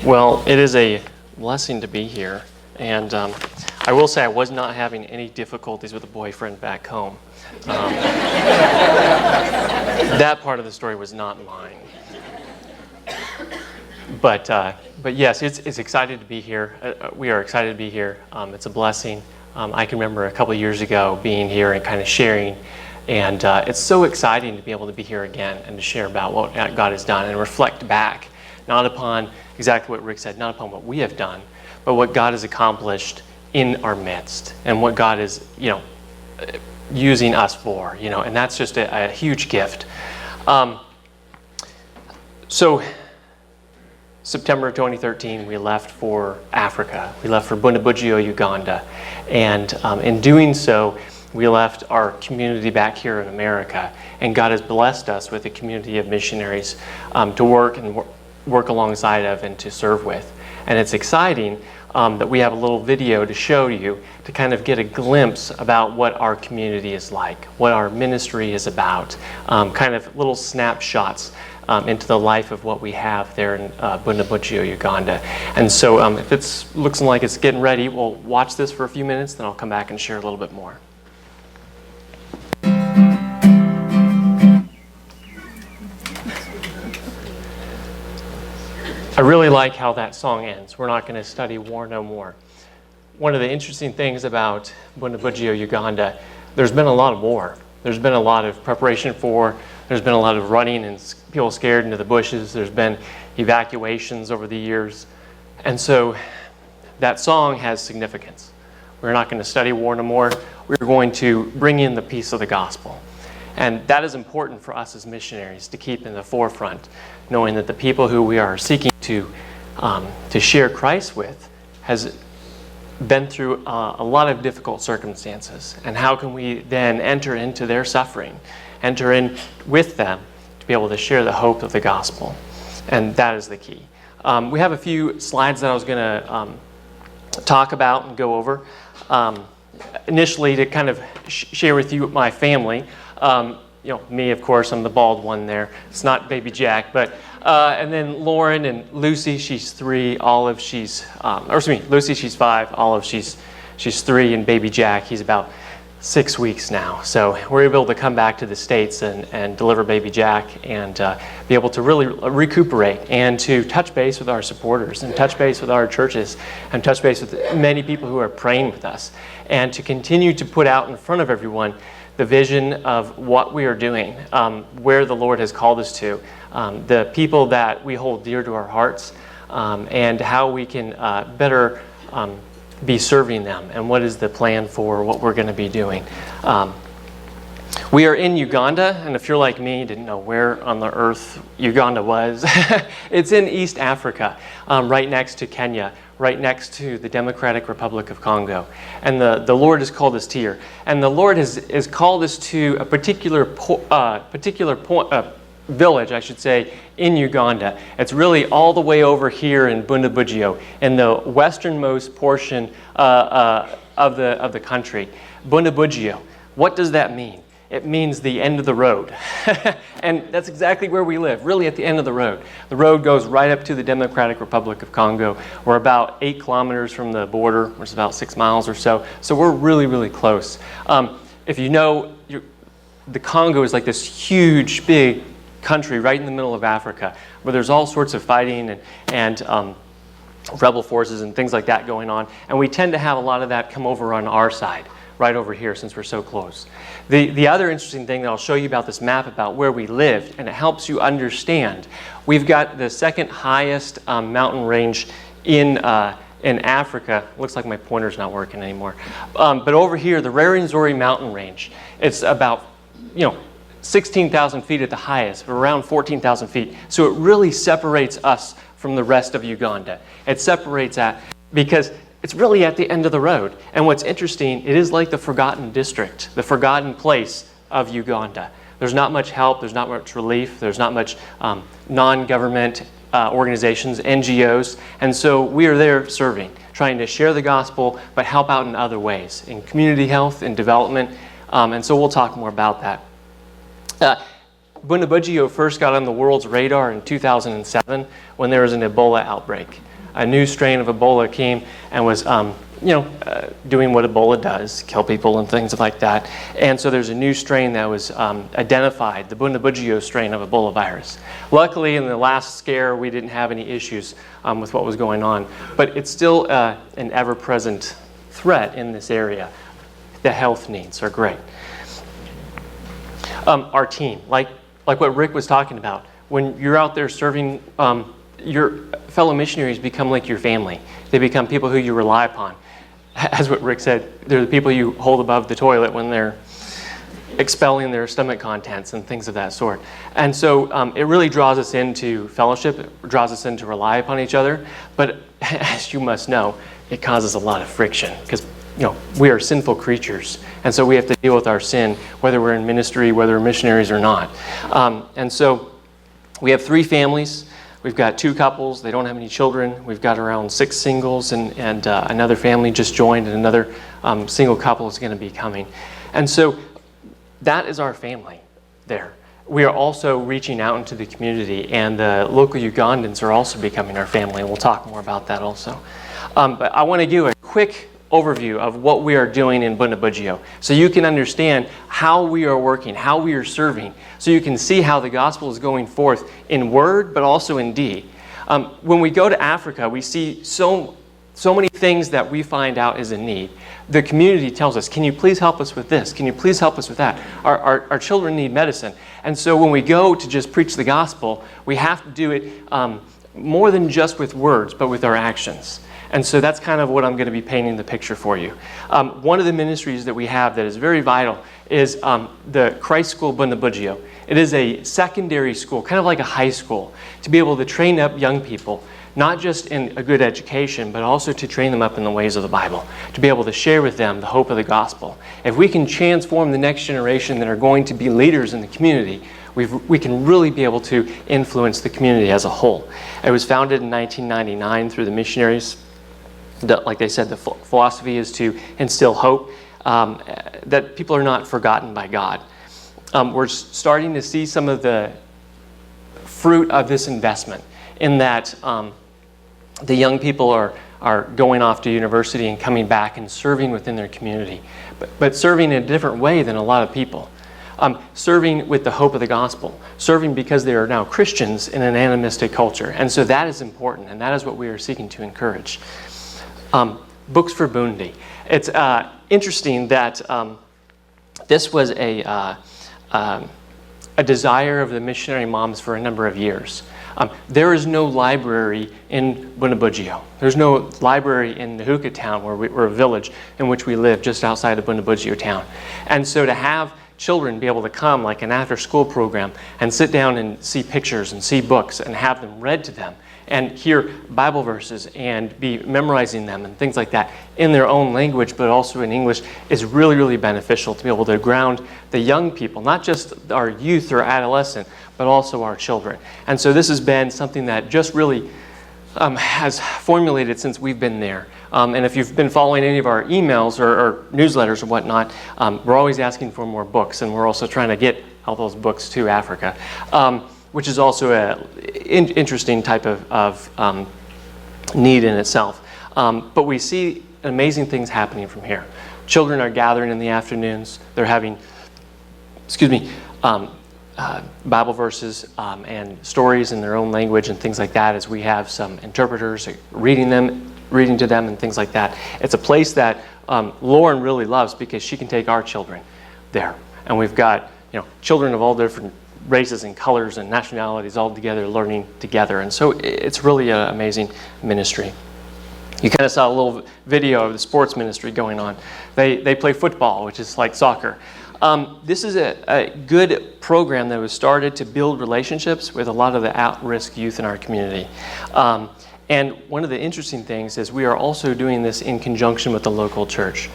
Well, it is a blessing to be here, and I will say I was not having any difficulties with a boyfriend back home. That part of the story was not mine. But yes, it's excited to be here. We are excited to be here. It's a blessing. I can remember a couple of years ago being here and kind of sharing, and it's so exciting to be able to be here again and to share about what God has done and reflect back, not upon exactly what Rick said, not upon what we have done, but what God has accomplished in our midst and what God is, using us for, and that's just a huge gift. So September 2013, we left for Africa. We left for Bundibugyo, Uganda. And in doing so, we left our community back here in America. And God has blessed us with a community of missionaries to work alongside of and to serve with. And it's exciting that we have a little video to show you to kind of get a glimpse about what our community is like, what our ministry is about, kind of little snapshots into the life of what we have there in Bundibugyo, Uganda. And so if it's looking like it's getting ready, we'll watch this for a few minutes, then I'll come back and share a little bit more. I really like how that song ends. We're not going to study war no more. One of the interesting things about Bundibugyo, Uganda, there's been a lot of war. There's been a lot of preparation for, there's been a lot of running and people scared into the bushes. There's been evacuations over the years. And so that song has significance. We're not going to study war no more. We're going to bring in the peace of the gospel. And that is important for us as missionaries to keep in the forefront, knowing that the people who we are seeking to share Christ with has been through a lot of difficult circumstances. And how can we then enter into their suffering, enter in with them to be able to share the hope of the gospel? And that is the key. We have a few slides that I was going to talk about and go over. Initially, to kind of share with you my family. Me, of course, I'm the bald one there. It's not baby Jack, but and then Lauren and Lucy, she's 3. Olive, Lucy, she's 5. Olive, she's 3, and baby Jack, he's about 6 weeks now. So we're able to come back to the States and deliver baby Jack and be able to really recuperate and to touch base with our supporters and touch base with our churches and touch base with many people who are praying with us and to continue to put out in front of everyone the vision of what we are doing, where the Lord has called us to, the people that we hold dear to our hearts, and how we can better be serving them, and what is the plan for what we're going to be doing. We are in Uganda, and if you're like me, didn't know where on the earth Uganda was, it's in East Africa, right next to Kenya, right next to the Democratic Republic of Congo. And the Lord has called us here. And the Lord has called us to a particular village, I should say, in Uganda. It's really all the way over here in Bundibugyo, in the westernmost portion of the country. Bundibugyo. What does that mean? It means the end of the road. And that's exactly where we live, really at the end of the road. The road goes right up to the Democratic Republic of Congo. We're about 8 kilometers from the border, which is about 6 miles or so. So we're really, really close. If you know, the Congo is like this huge, big country right in the middle of Africa, where there's all sorts of fighting and rebel forces and things like that going on. And we tend to have a lot of that come over on our side, right over here, since we're so close. The other interesting thing that I'll show you about this map about where we lived, and it helps you understand, we've got the second highest mountain range in Africa. Looks like my pointer's not working anymore. But over here, the Rwenzori mountain range, it's about 16,000 feet at the highest, around 14,000 feet. So it really separates us from the rest of Uganda. It separates that because it's really at the end of the road. And what's interesting, it is like the forgotten district, the forgotten place of Uganda. There's not much help, there's not much relief, there's not much non-government organizations, NGOs. And so we are there serving, trying to share the gospel, but help out in other ways, in community health, in development, And so we'll talk more about that. Bundibugyo first got on the world's radar in 2007 when there was an Ebola outbreak. A new strain of Ebola came and was doing what Ebola does, kill people and things like that. And so there's a new strain that was identified, the Bundibugyo strain of Ebola virus. Luckily, in the last scare, we didn't have any issues with what was going on. But it's still an ever-present threat in this area. The health needs are great. Our team, like what Rick was talking about, when you're out there serving, your fellow missionaries become like your family. They become people who you rely upon. As what Rick said, they're the people you hold above the toilet when they're expelling their stomach contents and things of that sort. And so it really draws us into fellowship, it draws us in to rely upon each other. But as you must know, it causes a lot of friction because we are sinful creatures. And so we have to deal with our sin, whether we're in ministry, whether we're missionaries or not. And so we have 3 families. We've got 2 couples. They don't have any children. We've got around 6 singles, and another family just joined, and another single couple is going to be coming. And so that is our family there. We are also reaching out into the community, and the local Ugandans are also becoming our family, and we'll talk more about that also. But I want to give a quick overview of what we are doing in Bundibugyo so you can understand how we are working, how we are serving, so you can see how the gospel is going forth in word but also in deed. When we go to Africa, we see so many things that we find out is a need. The community tells us, can you please help us with this? Can you please help us with that? Our children need medicine. And so when we go to just preach the gospel, we have to do it more than just with words, but with our actions. And so that's kind of what I'm going to be painting the picture for you. One of the ministries that we have that is very vital is the Christ School Bundibugyo. It is a secondary school, kind of like a high school, to be able to train up young people, not just in a good education, but also to train them up in the ways of the Bible, to be able to share with them the hope of the gospel. If we can transform the next generation that are going to be leaders in the community, we can really be able to influence the community as a whole. It was founded in 1999 through the missionaries. Like they said, the philosophy is to instill hope that people are not forgotten by God. We're starting to see some of the fruit of this investment in that the young people are going off to university and coming back and serving within their community, but serving in a different way than a lot of people. Serving with the hope of the gospel, serving because they are now Christians in an animistic culture. And so that is important, and that is what we are seeking to encourage. Books for Bundi. It's interesting that this was a desire of the missionary moms for a number of years. There is no library in Bundibugyo. There's no library in Nahuka town, where we're a village in which we live just outside of Bundibugyo town. And so to have children be able to come like an after-school program and sit down and see pictures and see books and have them read to them and hear Bible verses and be memorizing them and things like that in their own language, but also in English, is really, really beneficial to be able to ground the young people, not just our youth or adolescent, but also our children. And so this has been something that just really has formulated since we've been there. And if you've been following any of our emails or newsletters or whatnot, we're always asking for more books, and we're also trying to get all those books to Africa. Which is also an interesting type of need in itself. But we see amazing things happening from here. Children are gathering in the afternoons. They're having, Bible verses and stories in their own language and things like that, as we have some interpreters reading to them and things like that. It's a place that Lauren really loves because she can take our children there. And we've got children of all different races and colors and nationalities all together, learning together. And so it's really an amazing ministry. You kind of saw a little video of the sports ministry going on. They play football, which is like soccer. This is a good program that was started to build relationships with a lot of the at-risk youth in our community. And one of the interesting things is we are also doing this in conjunction with the local church.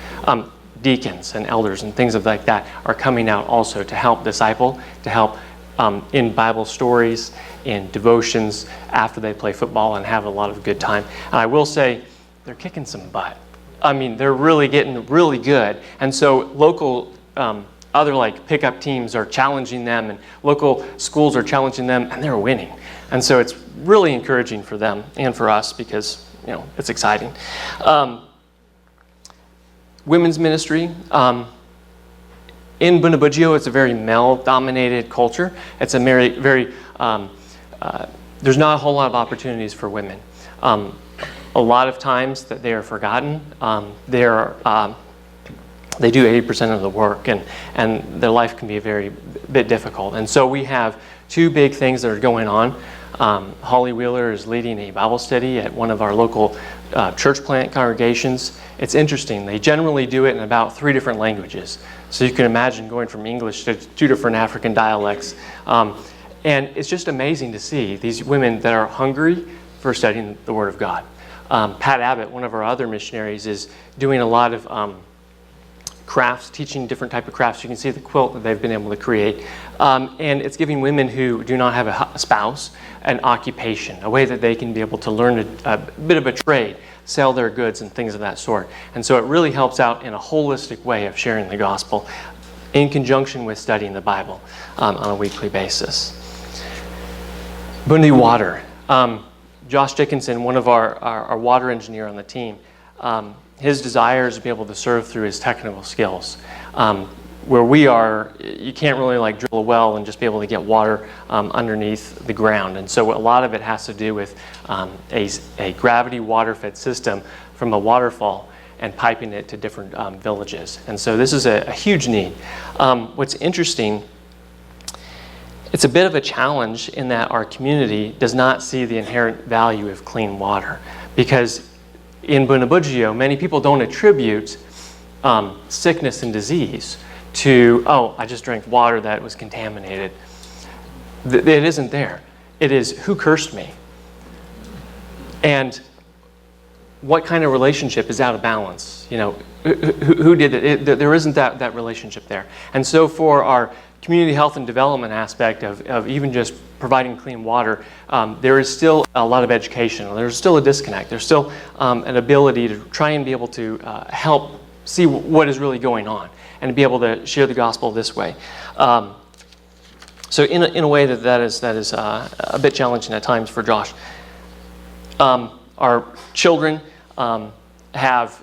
Deacons and elders and things like that are coming out also to help disciple, to help in Bible stories, in devotions after they play football and have a lot of good time. And I will say, they're kicking some butt. I mean, they're really getting really good. And so local other like pickup teams are challenging them, and local schools are challenging them, and they're winning. And so it's really encouraging for them and for us because, you know, it's exciting. Women's ministry. In Bundibugyo, it's a very male-dominated culture. It's a there's not a whole lot of opportunities for women. A lot of times that they are forgotten. They do 80% of the work, and their life can be a bit difficult. And so we have two big things that are going on. Holly Wheeler is leading a Bible study at one of our local church plant congregations. It's interesting. They generally do it in about 3 different languages. So you can imagine going from English to 2 different African dialects. And it's just amazing to see these women that are hungry for studying the Word of God. Pat Abbott, one of our other missionaries, is doing a lot of crafts, teaching different type of crafts. You can see the quilt that they've been able to create. And it's giving women who do not have a spouse an occupation, a way that they can be able to learn a bit of a trade, sell their goods and things of that sort. And so it really helps out in a holistic way of sharing the gospel in conjunction with studying the Bible on a weekly basis. Bundi Water. Josh Dickinson, one of our water engineer on the team, his desire is to be able to serve through his technical skills. Where we are, you can't really like drill a well and just be able to get water underneath the ground. And so a lot of it has to do with a gravity water-fed system from a waterfall and piping it to different villages. And so this is a huge need. What's interesting, it's a bit of a challenge in that our community does not see the inherent value of clean water, because in Bundibugyo, many people don't attribute sickness and disease to, oh, I just drank water that was contaminated. It isn't there. It is, who cursed me? And what kind of relationship is out of balance? You know, who did it? There isn't that relationship there. And so for our community health and development aspect of even just providing clean water, there is still a lot of education. There's still a disconnect. There's still an ability to try and be able to help see what is really going on and to be able to share the gospel this way. So in a way that is a bit challenging at times for Josh. Our children have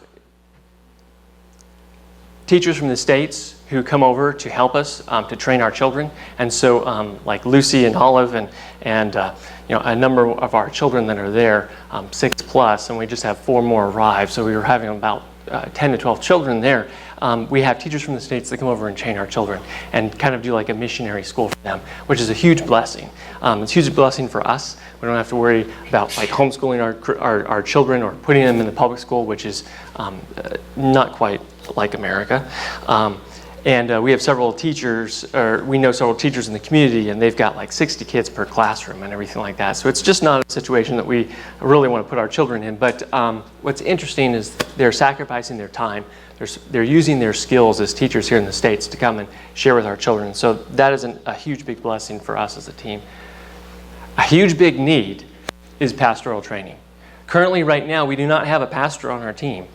teachers from the States who come over to help us to train our children. And so like Lucy and Olive and you know, a number of our children that are there, 6+, and we just have 4 more arrive. So we were having about 10 to 12 children there. We have teachers from the States that come over and train our children and kind of do like a missionary school for them, which is a huge blessing. It's a huge blessing for us. We don't have to worry about like homeschooling our children or putting them in the public school, which is not quite like America. And we have several teachers, or we know several teachers in the community, and they've got like 60 kids per classroom and everything like that. So it's just not a situation that we really want to put our children in. But what's interesting is they're sacrificing their time. They're using their skills as teachers here in the States to come and share with our children. So that is a huge, big blessing for us as a team. A huge, big need is pastoral training. Currently, right now, we do not have a pastor on our team.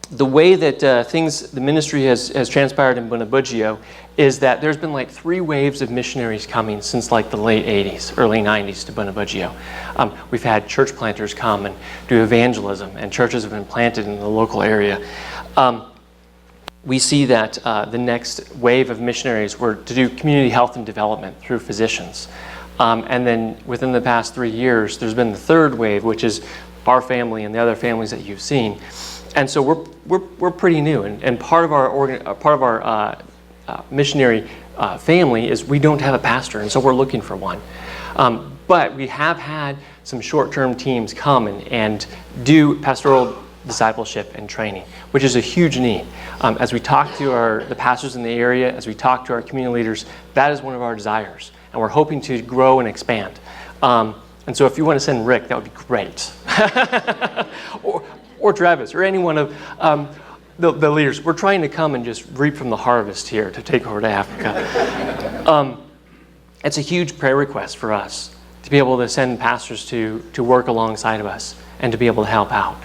The way that the ministry has transpired in Bundibugyo is that there's been like 3 waves of missionaries coming since like the late 80s, early 90s to Bundibugyo. We've had church planters come and do evangelism, and churches have been planted in the local area. We see that the next wave of missionaries were to do community health and development through physicians. And then within the past 3 years, there's been the 3rd wave, which is our family and the other families that you've seen. And so we're pretty new, and part of our missionary family is we don't have a pastor, and so we're looking for one. But we have had some short-term teams come and do pastoral discipleship and training, which is a huge need. As we talk to the pastors in the area, as we talk to our community leaders, that is one of our desires, and we're hoping to grow and expand. And so if you want to send Rick, that would be great. or Travis, or any one of the leaders. We're trying to come and just reap from the harvest here to take over to Africa. It's a huge prayer request for us to be able to send pastors to work alongside of us and to be able to help out.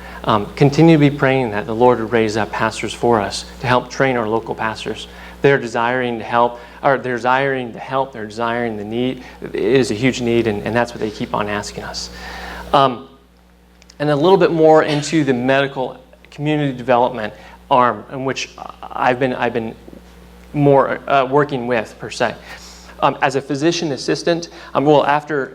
Continue to be praying that the Lord would raise up pastors for us to help train our local pastors. They're desiring to help, they're desiring the need. It is a huge need, and that's what they keep on asking us. And a little bit more into the medical community development arm, in which I've been more working with, per se. As a physician assistant, after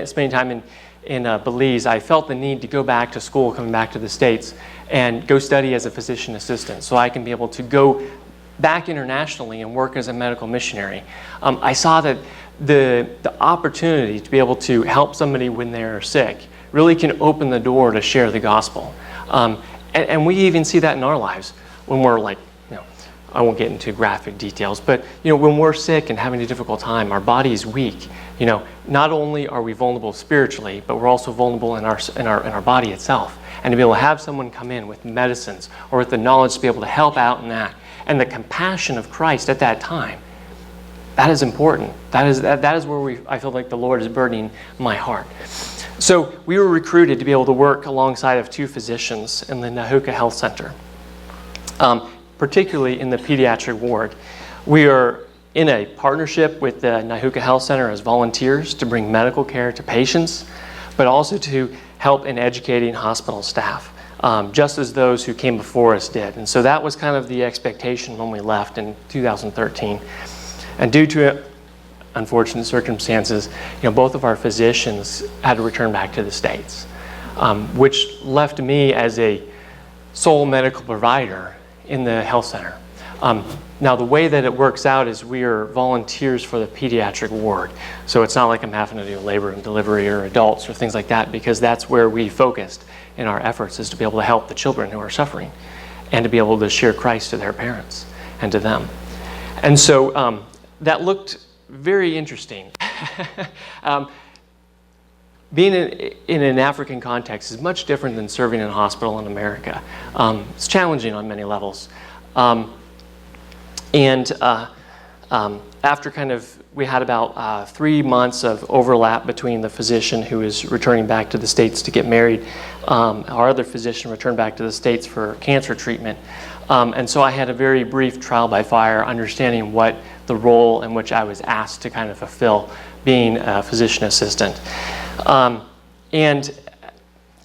spending time in Belize, I felt the need to go back to school, coming back to the States, and go study as a physician assistant, so I can be able to go back internationally and work as a medical missionary. I saw that the opportunity to be able to help somebody when they're sick really can open the door to share the gospel. And we even see that in our lives when we're like, I won't get into graphic details, but when we're sick and having a difficult time, our body is weak. Not only are we vulnerable spiritually, but we're also vulnerable in our body itself. And to be able to have someone come in with medicines or with the knowledge to be able to help out in that, and the compassion of Christ at that time, that is important. That is where I feel like the Lord is burdening my heart. So we were recruited to be able to work alongside of 2 physicians in the Nahuka Health Center, particularly in the pediatric ward. We are in a partnership with the Nahuka Health Center as volunteers to bring medical care to patients, but also to help in educating hospital staff, just as those who came before us did. And so that was kind of the expectation when we left in 2013. And due to unfortunate circumstances, both of our physicians had to return back to the States, which left me as a sole medical provider in the health center. Now, the way that it works out is we are volunteers for the pediatric ward. So it's not like I'm having to do labor and delivery or adults or things like that, because that's where we focused in our efforts, is to be able to help the children who are suffering and to be able to share Christ to their parents and to them. And so that looked very interesting. Being in an African context is much different than serving in a hospital in America. It's challenging on many levels. After we had about 3 months of overlap between the physician who is returning back to the States to get married. Our other physician returned back to the States for cancer treatment. And so I had a very brief trial by fire, understanding what the role in which I was asked to kind of fulfill being a physician assistant. And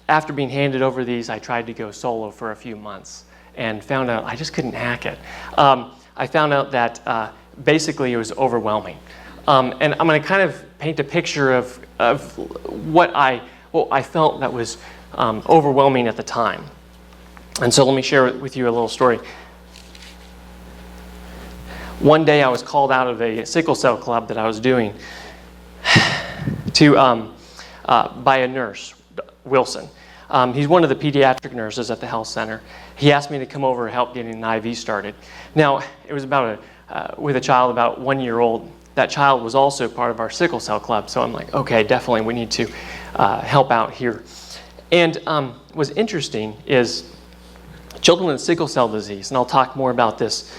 after being handed over these, I tried to go solo for a few months and found out I just couldn't hack it. I found out that basically it was overwhelming. And I'm going to kind of paint a picture of what I felt that was overwhelming at the time. And so let me share with you a little story. One day I was called out of a sickle cell club that I was doing by a nurse, Wilson. He's one of the pediatric nurses at the health center. He asked me to come over and help getting an IV started. Now, it was with a child about 1 year old. That child was also part of our sickle cell club, so I'm like, okay, definitely we need to help out here. And what's interesting is children with sickle cell disease, and I'll talk more about this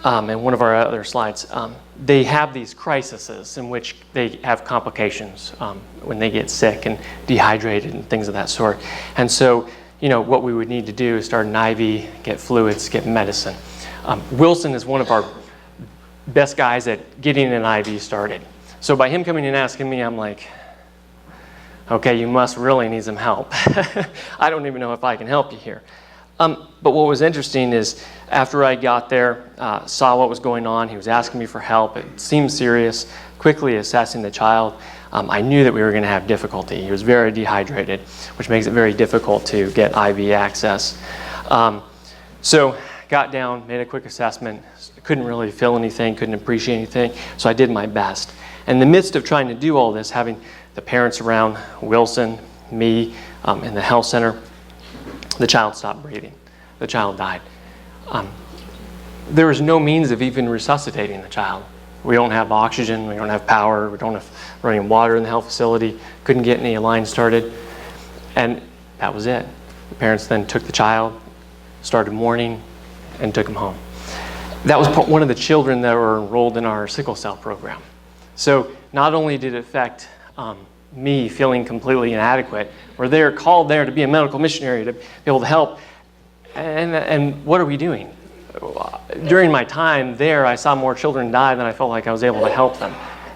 in one of our other slides, they have these crises in which they have complications when they get sick and dehydrated and things of that sort. And so, what we would need to do is start an IV, get fluids, get medicine. Wilson is one of our best guys at getting an IV started. So by him coming and asking me, I'm like, okay, you must really need some help. I don't even know if I can help you here. But what was interesting is after I got there, saw what was going on, he was asking me for help. It seemed serious. Quickly assessing the child, I knew that we were going to have difficulty. He was very dehydrated, which makes it very difficult to get IV access. So got down, made a quick assessment, couldn't really feel anything, couldn't appreciate anything, so I did my best. In the midst of trying to do all this, having the parents around, Wilson, me, in the health center, the child stopped breathing. The child died. There was no means of even resuscitating the child. We don't have oxygen, we don't have power, we don't have running water in the health facility, couldn't get any lines started, and that was it. The parents then took the child, started mourning, and took him home. That was one of the children that were enrolled in our sickle cell program. So not only did it affect me feeling completely inadequate. We're there, called there to be a medical missionary, to be able to help. And what are we doing? During my time there, I saw more children die than I felt like I was able to help them.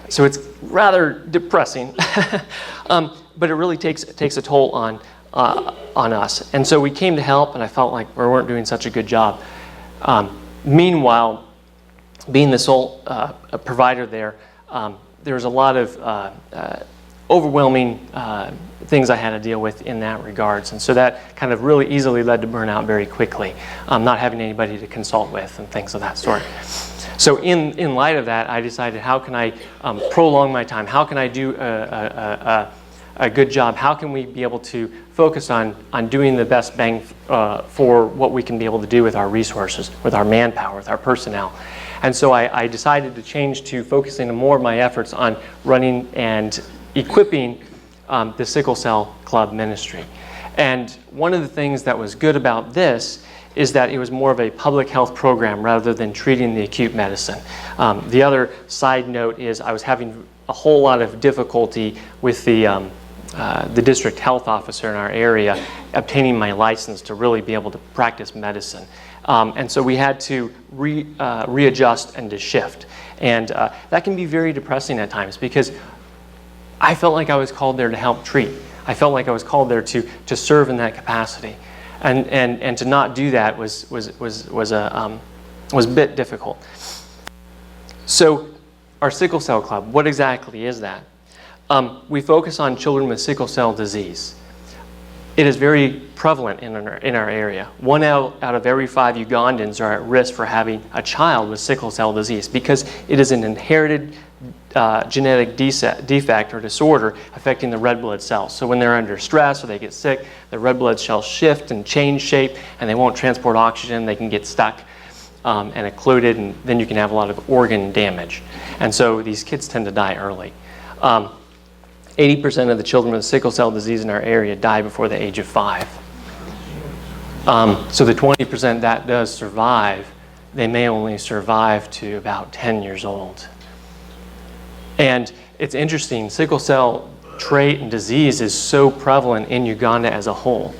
So it's rather depressing, but it really takes a toll on us. And so we came to help, and I felt like we weren't doing such a good job. Meanwhile, being the sole provider there, there was a lot of overwhelming things I had to deal with in that regards. And so that kind of really easily led to burnout very quickly, not having anybody to consult with and things of that sort. So in light of that, I decided, how can I prolong my time? How can I do a good job? How can we be able to focus on doing the best bang for what we can be able to do with our resources, with our manpower, with our personnel? And so I decided to change to focusing more of my efforts on running and equipping the Sickle Cell Club ministry. And one of the things that was good about this is that it was more of a public health program rather than treating the acute medicine. The other side note is I was having a whole lot of difficulty with the district health officer in our area obtaining my license to really be able to practice medicine. And so we had to readjust and to shift. And that can be very depressing at times, because I felt like I was called there to help treat. I felt like I was called there to serve in that capacity. And to not do that was a bit difficult. So our Sickle Cell Club, what exactly is that? We focus on children with sickle cell disease. It is very prevalent in our area. 1 out of every 5 Ugandans are at risk for having a child with sickle cell disease, because it is an inherited genetic defect or disorder affecting the red blood cells. So when they're under stress or they get sick, the red blood cells shift and change shape, and they won't transport oxygen. They can get stuck and occluded, and then you can have a lot of organ damage. And so these kids tend to die early. 80% of the children with sickle cell disease in our area die before the age of 5. So the 20% that does survive, they may only survive to about 10 years old. And it's interesting, sickle cell trait and disease is so prevalent in Uganda as a whole.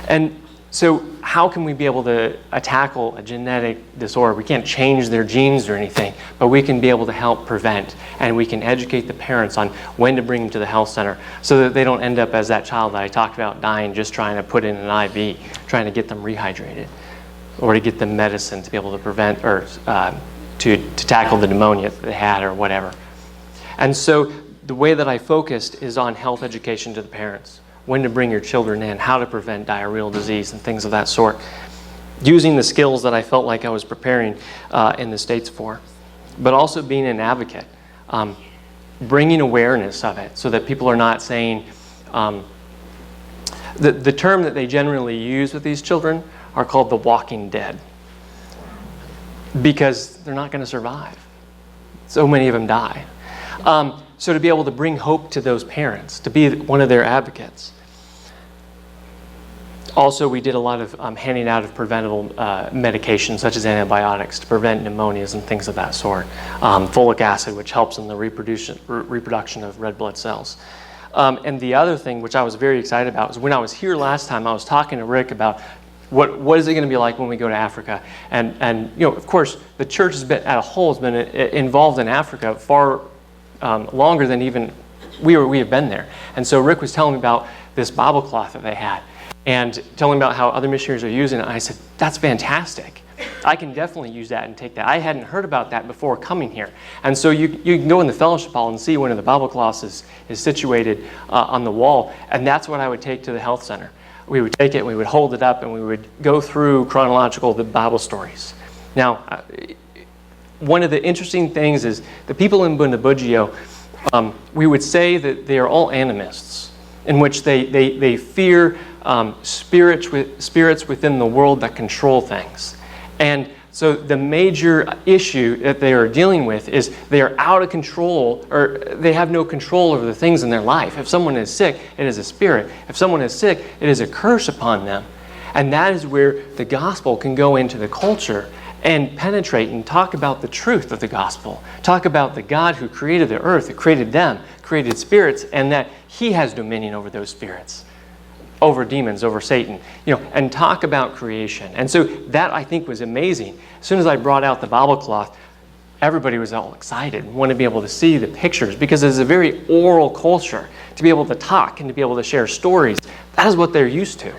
And so how can we be able to tackle a genetic disorder? We can't change their genes or anything, but we can be able to help prevent, and we can educate the parents on when to bring them to the health center so that they don't end up as that child that I talked about dying just trying to put in an IV, trying to get them rehydrated, or to get them medicine to be able to prevent or to tackle the pneumonia that they had or whatever. And so the way that I focused is on health education to the parents. When to bring your children in, how to prevent diarrheal disease and things of that sort, using the skills that I felt like I was preparing in the States for, but also being an advocate, bringing awareness of it so that people are not saying, the term that they generally use with these children are called the walking dead, because they're not going to survive. So many of them die. So to be able to bring hope to those parents, to be one of their advocates. Also, we did a lot of handing out of preventable medications, such as antibiotics, to prevent pneumonias and things of that sort. Folic acid, which helps in the reproduction of red blood cells. And the other thing, which I was very excited about, was when I was here last time, I was talking to Rick about what is it going to be like when we go to Africa. And you know, of course, the church has been, at a whole, has been involved in Africa far longer than even we have been there. And so Rick was telling me about this Bible cloth that they had, and telling me about how other missionaries are using it. And I said, that's fantastic. I can definitely use that and take that. I hadn't heard about that before coming here. And so you can go in the fellowship hall and see one of the Bible cloths is situated on the wall, and that's what I would take to the health center. We would take it, we would hold it up, and we would go through the Bible stories. Now, one of the interesting things is the people in Bundibugyo, we would say that they are all animists, in which they fear spirits within the world that control things. And so the major issue that they are dealing with is they are out of control, or they have no control over the things in their life. If someone is sick, it is a spirit. If someone is sick, it is a curse upon them. And that is where the gospel can go into the culture and penetrate and talk about the truth of the gospel. Talk about the God who created the earth, who created them, created spirits, and that he has dominion over those spirits, over demons, over Satan, and talk about creation. And so that, I think, was amazing. As soon as I brought out the Bible cloth, everybody was all excited and wanted to be able to see the pictures, because it's a very oral culture. To be able to talk and to be able to share stories, that is what they're used to.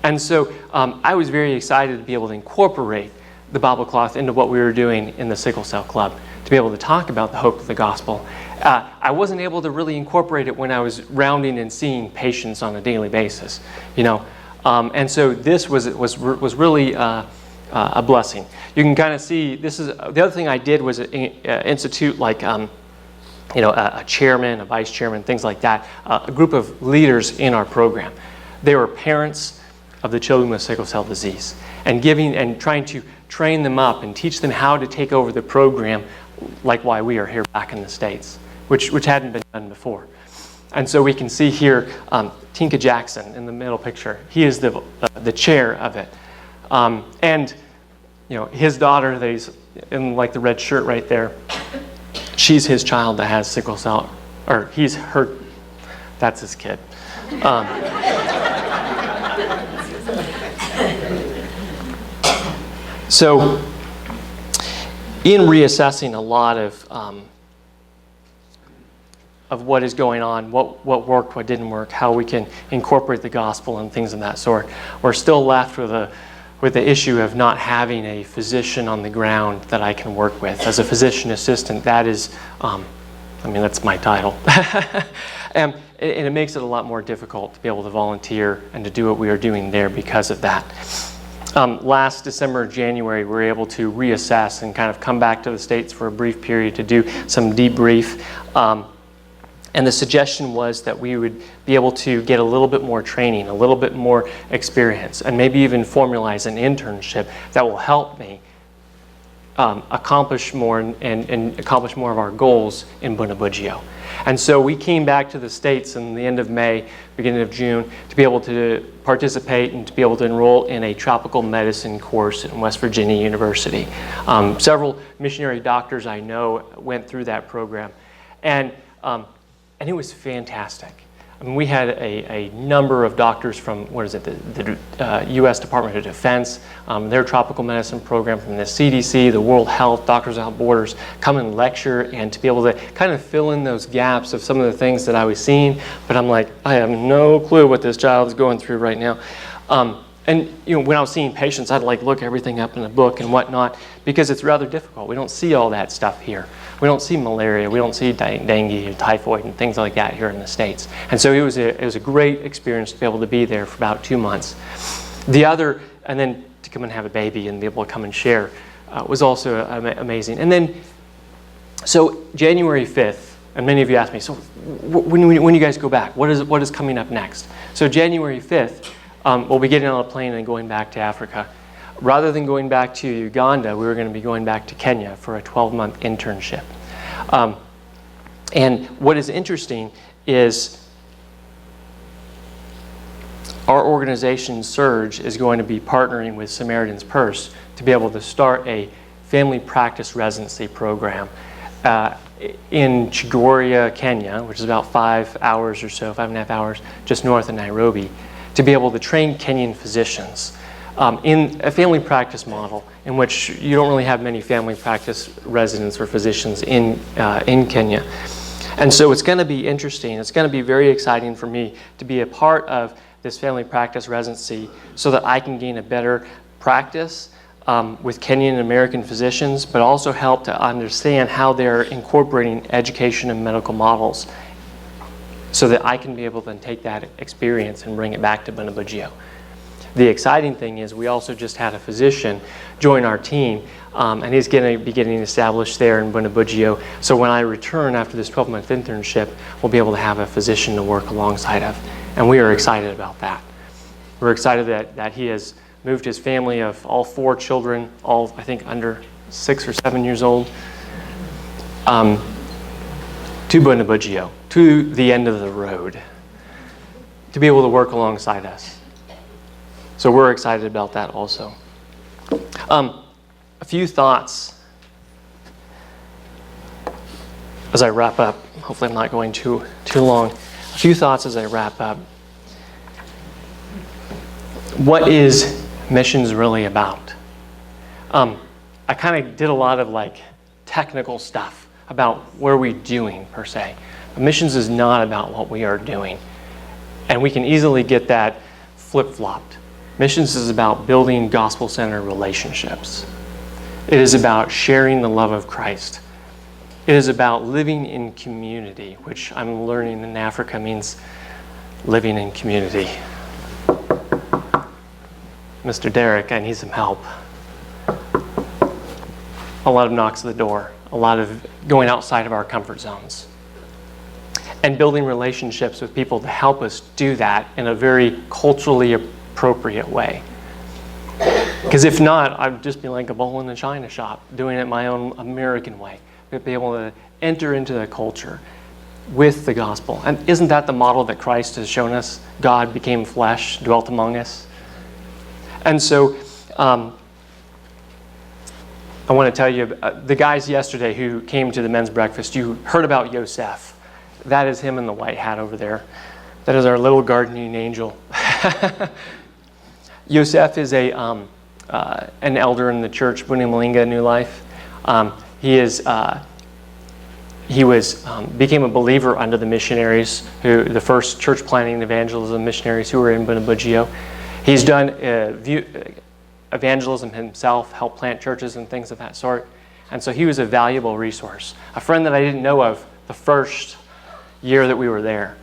And so I was very excited to be able to incorporate the Bible cloth into what we were doing in the Sickle Cell Club, to be able to talk about the hope of the gospel. I wasn't able to really incorporate it when I was rounding and seeing patients on a daily basis, and so this was really a blessing. You can kind of see, this is the other thing I did was institute like a chairman, a vice chairman, things like that, a group of leaders in our program. They were parents of the children with sickle cell disease, and trying to train them up and teach them how to take over the program, like why we are here back in the States, which hadn't been done before. And so we can see here Tinka Jackson in the middle picture. He is the chair of it, and his daughter, that he's in like the red shirt right there, she's his child that has sickle cell, or he's her. That's his kid. So, in reassessing a lot of what is going on, what worked, what didn't work, how we can incorporate the gospel and things of that sort, we're still left with the issue of not having a physician on the ground that I can work with. As a physician assistant, that is, that's my title. And it makes it a lot more difficult to be able to volunteer and to do what we are doing there because of that. Last December, January, we were able to reassess and kind of come back to the States for a brief period to do some debrief. And the suggestion was that we would be able to get a little bit more training, a little bit more experience, and maybe even formalize an internship that will help me accomplish more and accomplish more of our goals in Bundibugyo. And so we came back to the States in the end of May, beginning of June, to be able to participate and to be able to enroll in a tropical medicine course in West Virginia University. Several missionary doctors I know went through that program, and it was fantastic. I mean, we had a number of doctors from, the U.S. Department of Defense, their tropical medicine program, from the CDC, the World Health, Doctors Without Borders, come and lecture and to be able to kind of fill in those gaps of some of the things that I was seeing. But I'm like, I have no clue what this child is going through right now. And when I was seeing patients, I'd like look everything up in a book and whatnot, because it's rather difficult. We don't see all that stuff here. We don't see malaria. We don't see dengue or typhoid and things like that here in the States. And so it was a great experience to be able to be there for about 2 months. And then to come and have a baby and be able to come and share was also amazing. And then, so January 5th, and many of you asked me, so when you guys go back, what is coming up next? So January 5th, we'll be getting on a plane and going back to Africa. Rather than going back to Uganda, we were going to be going back to Kenya for a 12-month internship. And what is interesting is our organization, Surge, is going to be partnering with Samaritan's Purse to be able to start a family practice residency program in Chogoria, Kenya, which is about 5 hours or so, 5.5 hours, just north of Nairobi, to be able to train Kenyan physicians in a family practice model in which you don't really have many family practice residents or physicians in Kenya. And so it's going to be interesting. It's going to be very exciting for me to be a part of this family practice residency so that I can gain a better practice with Kenyan and American physicians, but also help to understand how they're incorporating education and medical models so that I can be able to take that experience and bring it back to Bundibugyo. The exciting thing is we also just had a physician join our team, and he's going to be getting established there in Bundibugyo. So when I return after this 12-month internship, we'll be able to have a physician to work alongside of. And we are excited about that. We're excited that he has moved his family of all 4 children, all I think under 6 or 7 years old, to Bundibugyo, to the end of the road, to be able to work alongside us. So we're excited about that also. A a few thoughts as I wrap up. Hopefully I'm not going too long. A few thoughts as I wrap up. What is missions really about? I kind of did a lot of like technical stuff about what are we doing per se. But missions is not about what we are doing. And we can easily get that flip-flopped. Missions is about building gospel-centered relationships. It is about sharing the love of Christ. It is about living in community, which I'm learning in Africa means living in community. Mr. Derek, I need some help. A lot of knocks at the door, a lot of going outside of our comfort zones, and building relationships with people to help us do that in a very culturally appropriate way. Because if not, I'd just be like a bull in the china shop, doing it my own American way. But be able to enter into the culture with the gospel. And isn't that the model that Christ has shown us? God became flesh, dwelt among us. And so I want to tell you, the guys yesterday who came to the men's breakfast, you heard about Yosef. That is him in the white hat over there. That is our little gardening angel. Yosef is an elder in the church, Bundibugyo New Life. He became a believer under the missionaries, the first church planting and evangelism missionaries who were in Bundibugyo. He's done evangelism himself, helped plant churches and things of that sort. And so he was a valuable resource. A friend that I didn't know of the first year that we were there.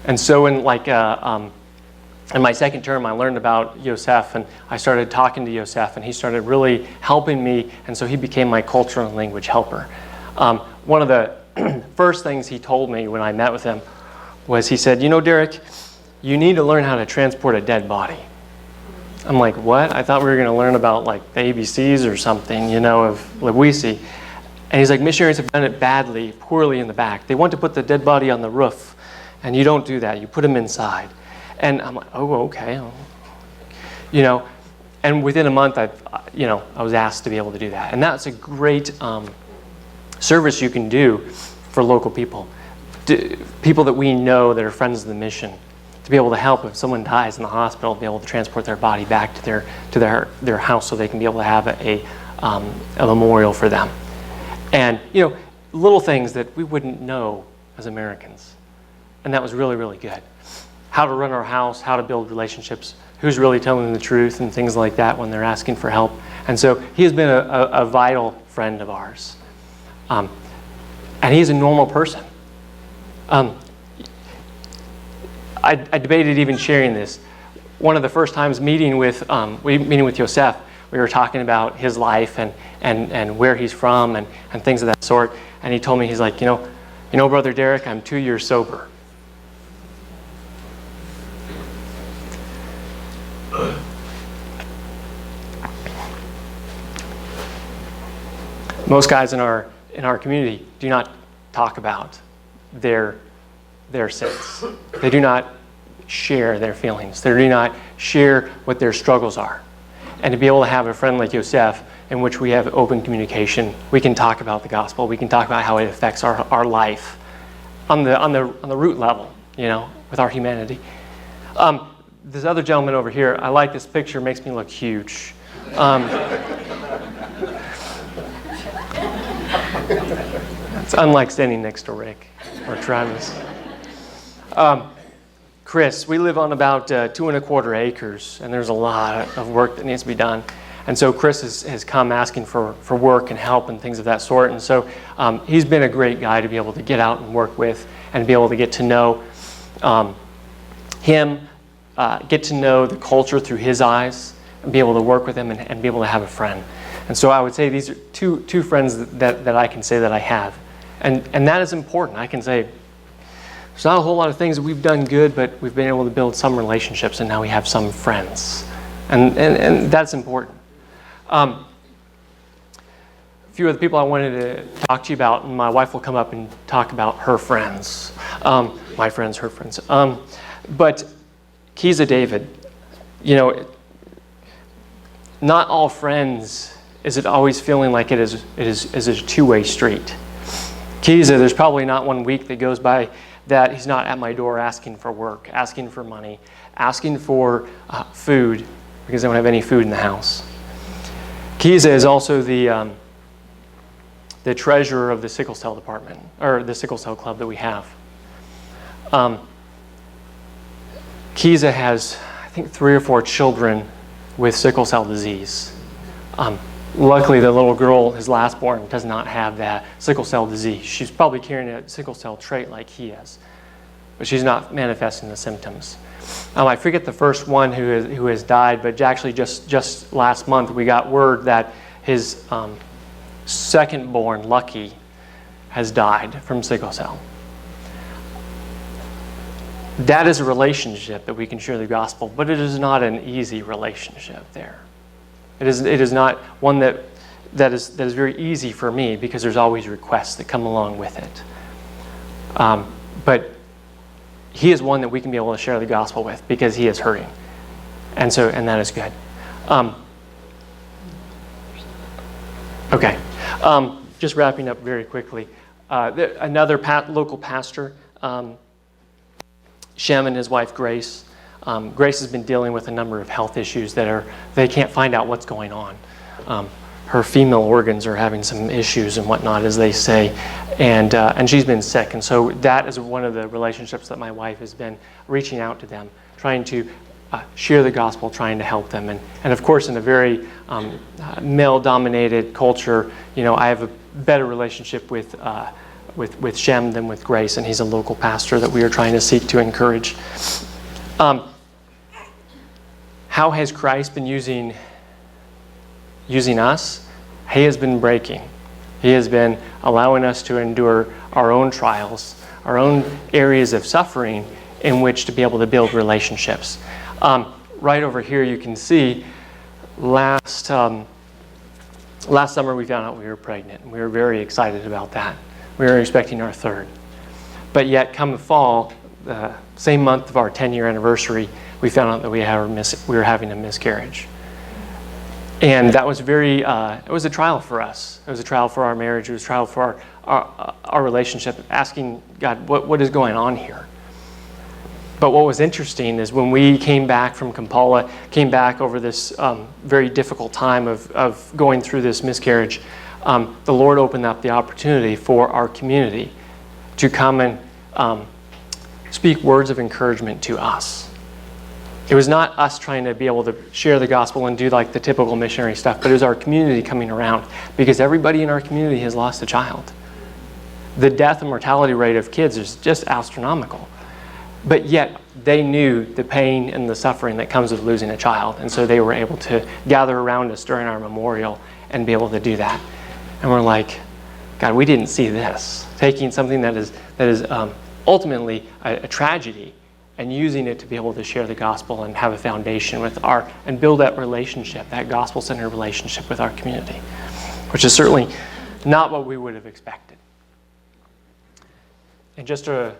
And so in my second term, I learned about Yosef, and I started talking to Yosef, and he started really helping me, and so he became my cultural and language helper. One of the first things he told me when I met with him was he said, "You know, Derek, you need to learn how to transport a dead body." I'm like, what? I thought we were going to learn about like the ABCs or something, of Lewisi. And he's like, missionaries have done it poorly in the back. They want to put the dead body on the roof, and you don't do that. You put them inside. And I'm like, oh, okay. And within a month, I was asked to be able to do that. And that's a great service you can do for local people, people that we know that are friends of the mission, to be able to help if someone dies in the hospital, be able to transport their body back to their house so they can be able to have a memorial for them. And little things that we wouldn't know as Americans. And that was really, really good. How to run our house, how to build relationships, who's really telling the truth and things like that when they're asking for help. And so he has been a vital friend of ours. And he's a normal person. I debated even sharing this. One of the first times meeting with Yosef, we were talking about his life and where he's from and things of that sort. And he told me, he's like, you know, Brother Derek, I'm 2 years sober. Most guys in our community do not talk about their sins. They do not share their feelings. They do not share what their struggles are. And to be able to have a friend like Yosef, in which we have open communication, we can talk about the gospel. We can talk about how it affects our life on the root level, with our humanity. This other gentleman over here, I like this picture. Makes me look huge. It's unlike standing next to Rick or Travis. Chris, we live on about 2.25 acres, and there's a lot of work that needs to be done. And so Chris has come asking for work and help and things of that sort. And so he's been a great guy to be able to get out and work with and be able to get to know him, get to know the culture through his eyes, and be able to work with him and be able to have a friend. And so I would say these are two friends that I can say that I have. And that is important. I can say there's not a whole lot of things that we've done good, but we've been able to build some relationships, and now we have some friends. And that's important. A few of the people I wanted to talk to you about, and my wife will come up and talk about her friends. My friends, her friends. But Keza David, not all friends is it always feeling like it is a two-way street. Kiza, there's probably not one week that goes by that he's not at my door asking for work, asking for money, asking for food, because I don't have any food in the house. Kiza is also the treasurer of the sickle cell department, or the sickle cell club that we have. Kiza has, I think, 3 or 4 children with sickle cell disease. Luckily, the little girl, his last-born, does not have that sickle cell disease. She's probably carrying a sickle cell trait like he is, but she's not manifesting the symptoms. I forget the first one who has died, but actually just last month we got word that his second-born, Lucky, has died from sickle cell. That is a relationship that we can share the gospel, but it is not an easy relationship there. It is not one that is very easy for me, because there's always requests that come along with it. But he is one that we can be able to share the gospel with, because he is hurting, and that is good. Okay, just wrapping up very quickly. Another local pastor, Shem and his wife Grace. Grace has been dealing with a number of health issues they can't find out what's going on. Her female organs are having some issues and whatnot, as they say, and she's been sick. And so that is one of the relationships that my wife has been reaching out to them, trying to share the gospel, trying to help them. And of course, in a very male-dominated culture, I have a better relationship with Shem than with Grace, and he's a local pastor that we are trying to seek to encourage. How has Christ been using us? He has been breaking. He has been allowing us to endure our own trials, our own areas of suffering in which to be able to build relationships. Right over here you can see last summer we found out we were pregnant, and we were very excited about that. We were expecting our 3rd. But yet come the fall, the same month of our 10-year anniversary, we found out that we were having a miscarriage. And that was it was a trial for us. It was a trial for our marriage. It was a trial for our relationship, asking God, what is going on here? But what was interesting is when we came back from Kampala, came back over this very difficult time of going through this miscarriage, the Lord opened up the opportunity for our community to come and speak words of encouragement to us. It was not us trying to be able to share the gospel and do like the typical missionary stuff, but it was our community coming around, because everybody in our community has lost a child. The death and mortality rate of kids is just astronomical. But yet they knew the pain and the suffering that comes with losing a child, and so they were able to gather around us during our memorial and be able to do that. And we're like, God, we didn't see this. Taking something that is ultimately a tragedy and using it to be able to share the gospel and have a foundation and build that relationship, that gospel-centered relationship with our community, which is certainly not what we would have expected. And just to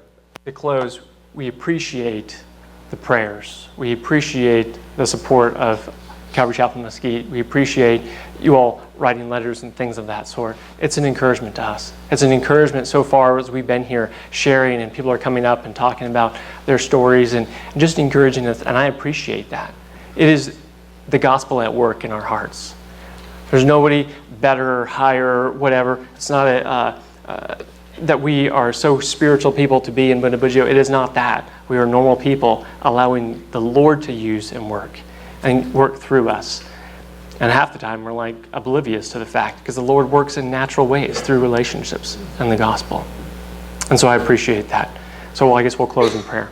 close, we appreciate the prayers. We appreciate the support of Calvary Chapel Mesquite. We appreciate you all writing letters and things of that sort. It's an encouragement to us. It's an encouragement so far as we've been here sharing, and people are coming up and talking about their stories and just encouraging us, and I appreciate that. It is the gospel at work in our hearts. There's nobody better, higher, whatever. It's not that we are so spiritual people to be in Bundibugyo. It is not that. We are normal people allowing the Lord to use and work through us. And half the time we're like oblivious to the fact, because the Lord works in natural ways through relationships and the gospel. And so I appreciate that. So I guess we'll close in prayer.